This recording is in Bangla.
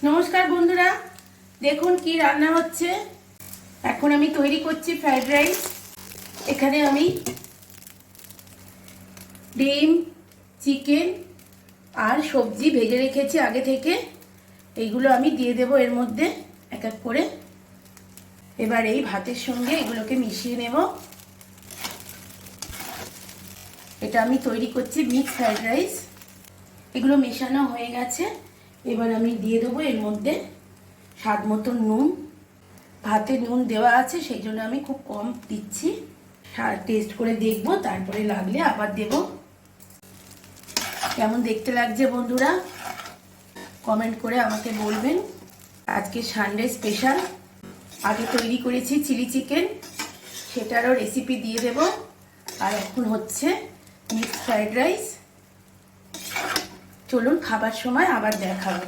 নমস্কার বন্ধুরা, দেখুন কি রান্না হচ্ছে। এখন আমি তৈরি করছি ফ্রাইড রাইস। এখানে আমি ডিম, চিকেন আর সবজি ভেজে রেখেছি আগে থেকে। এইগুলো আমি দিয়ে দেব এর মধ্যে এক এক করে। এবার এই ভাতের সঙ্গে এগুলোকে মিশিয়ে নেব। এটা আমি তৈরি করছি মিক্স ফ্রাইড রাইস। এগুলো মেশানো হয়ে গেছে। এবার আমি দিয়ে দেবো এর মধ্যে স্বাদ মতো নুন। ভাতে নুন দেওয়া আছে, সেই জন্য আমি খুব কম দিচ্ছি। টেস্ট করে দেখবো, তারপরে লাগলে আবার দেব। কেমন দেখতে লাগছে বন্ধুরা কমেন্ট করে আমাকে বলবেন। আজকে সানডে স্পেশাল। আগে তৈরি করেছি চিলি চিকেন, সেটারও রেসিপি দিয়ে দেব। আর এখন হচ্ছে মিক্সড ফ্রাইড রাইস। চলুন খাবার সময় আবার দেখাবো।